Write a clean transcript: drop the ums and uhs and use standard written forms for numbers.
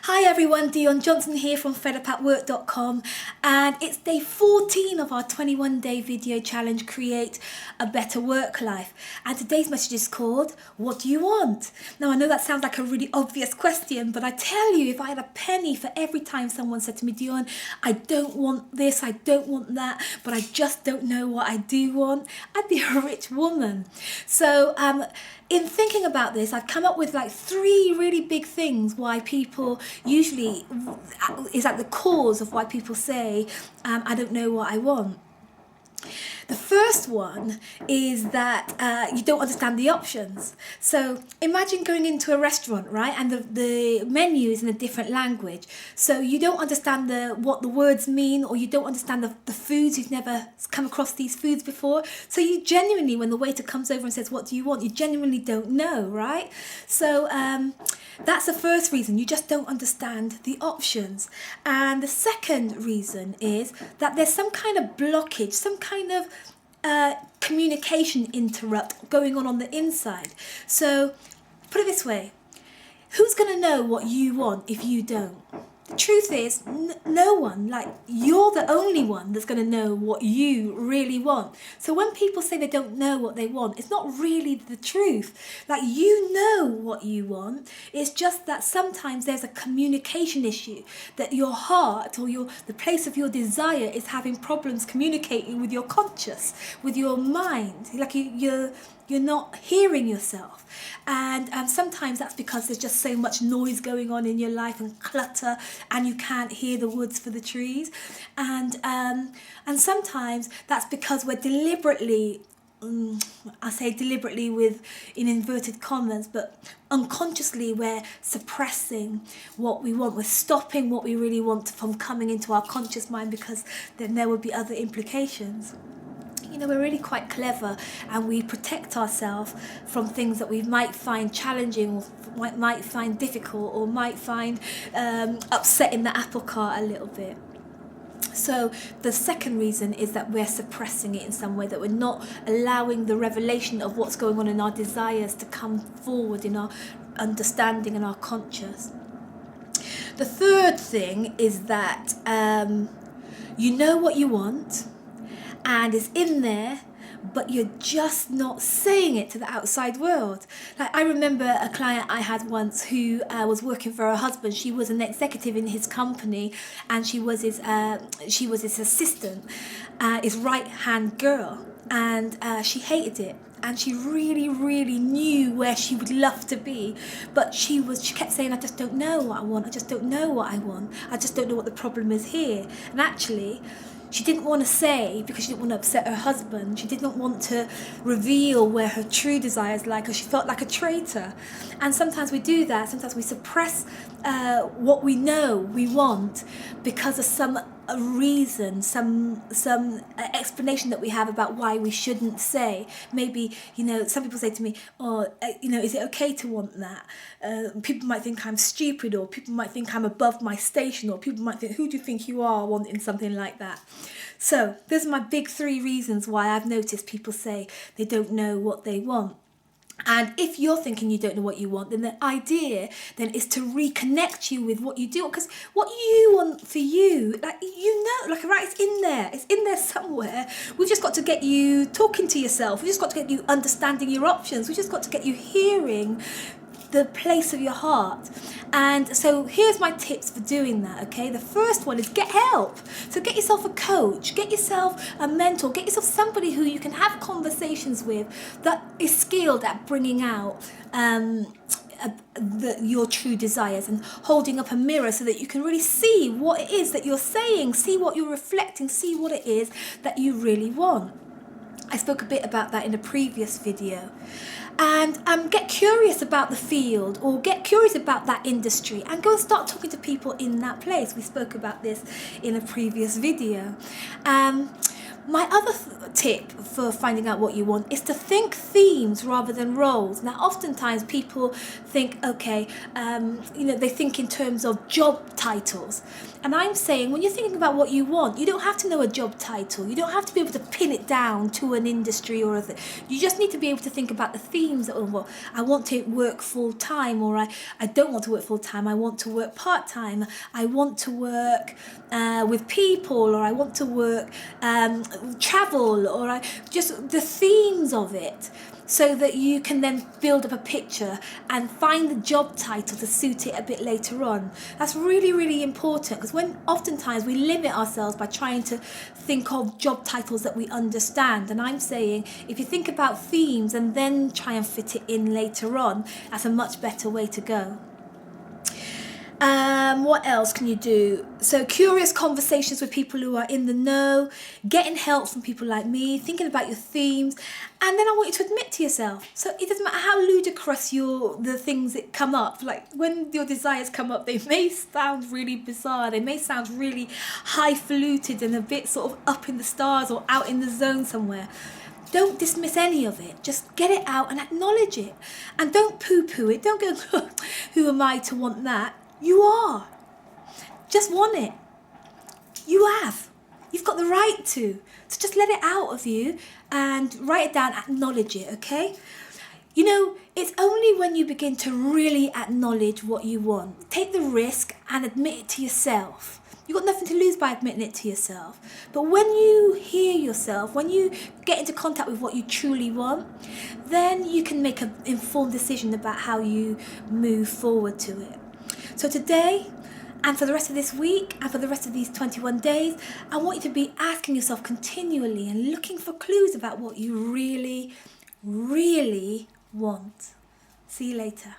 Hi everyone, Dion Johnson here from fedupatwork.com, and it's day 14 of our 21-day video challenge, Create a Better Work Life. And today's message is called, What Do You Want? Now I know that sounds like a really obvious question, but I tell you, if I had a penny for every time someone said to me, Dion, I don't want this, I don't want that, but I just don't know what I do want, I'd be a rich woman. So in thinking about this, I've come up with like 3 really big things why people usually is at the cause of why people say, I don't know what I want. The first one is that you don't understand the options. So imagine going into a restaurant, right? And the menu is in a different language. So you don't understand what the words mean, or you don't understand the foods. You've never come across these foods before. So you genuinely, when the waiter comes over and says, what do you want? You genuinely don't know, right? So that's the first reason. You just don't understand the options. And the second reason is that there's some kind of blockage, some kind of communication interrupt going on the inside. So put it this way, who's going to know what you want if you don't? The truth is, no one. Like, you're the only one that's going to know what you really want. So when people say they don't know what they want, it's not really the truth. Like, you know what you want. It's just that sometimes there's a communication issue, that your heart or the place of your desire is having problems communicating with your conscious, with your mind. Like you're not hearing yourself. And sometimes that's because there's just so much noise going on in your life and clutter, and you can't hear the woods for the trees. And sometimes that's because we're deliberately, I say deliberately in inverted commas, but unconsciously we're suppressing what we want. We're stopping what we really want from coming into our conscious mind, because then there would be other implications. You know, we're really quite clever, and we protect ourselves from things that we might find challenging, or might find difficult, or might find upsetting the apple cart a little bit. So the second reason is that we're suppressing it in some way, that we're not allowing the revelation of what's going on in our desires to come forward in our understanding and our conscious. The third thing is that you know what you want, and it's in there, but you're just not saying it to the outside world. Like, I remember a client I had once who was working for her husband. She was an executive in his company, and she was his assistant, his right-hand girl, and she hated it. And she really, really knew where she would love to be, but she kept saying, I just don't know what I want. I just don't know what I want. I just don't know what the problem is here. And actually, she didn't want to say, because she didn't want to upset her husband. She didn't want to reveal where her true desires lie, because she felt like a traitor. And sometimes we do that. Sometimes we suppress what we know we want because of some reason, some explanation that we have about why we shouldn't say. Maybe, some people say to me, is it okay to want that? People might think I'm stupid, or people might think I'm above my station, or people might think, who do you think you are wanting something like that? So those are my big 3 reasons why I've noticed people say they don't know what they want. And if you're thinking you don't know what you want, then the idea then is to reconnect you with what you do, because what you want for you, right, it's in there somewhere. We've just got to get you talking to yourself. We've just got to get you understanding your options. We've just got to get you hearing the place of your heart. And so here's my tips for doing that, okay? The first one is get help. So get yourself a coach, get yourself a mentor, get yourself somebody who you can have conversations with that is skilled at bringing out your true desires, and holding up a mirror so that you can really see what it is that you're saying, see what you're reflecting, see what it is that you really want. I spoke a bit about that in a previous video. And get curious about the field, or get curious about that industry, and go and start talking to people in that place. We spoke about this in a previous video. My other tip for finding out what you want is to think themes rather than roles. Now, oftentimes people think, okay, they think in terms of job titles. And I'm saying when you're thinking about what you want, you don't have to know a job title. You don't have to be able to pin it down to an industry or a thing. You just need to be able to think about the themes that, oh, well, I want to work full time, or I don't want to work full time. I want to work part time. I want to work with people, or I want to work travel, or just the themes of it, so that you can then build up a picture and find the job title to suit it a bit later on. That's really, really important, because when oftentimes we limit ourselves by trying to think of job titles that we understand. And I'm saying if you think about themes and then try and fit it in later on, that's a much better way to go. What else can you do? So curious conversations with people who are in the know, getting help from people like me, thinking about your themes, and then I want you to admit to yourself. So it doesn't matter how ludicrous the things that come up, like when your desires come up, they may sound really bizarre, they may sound really highfalutin and a bit sort of up in the stars or out in the zone somewhere. Don't dismiss any of it. Just get it out and acknowledge it. And don't poo-poo it. Don't go, who am I to want that? You are. Just want it. You have. You've got the right to. So just let it out of you and write it down, acknowledge it, okay? It's only when you begin to really acknowledge what you want, take the risk and admit it to yourself. You've got nothing to lose by admitting it to yourself. But when you hear yourself, when you get into contact with what you truly want, then you can make an informed decision about how you move forward to it. So today, and for the rest of this week, and for the rest of these 21 days, I want you to be asking yourself continually and looking for clues about what you really, really want. See you later.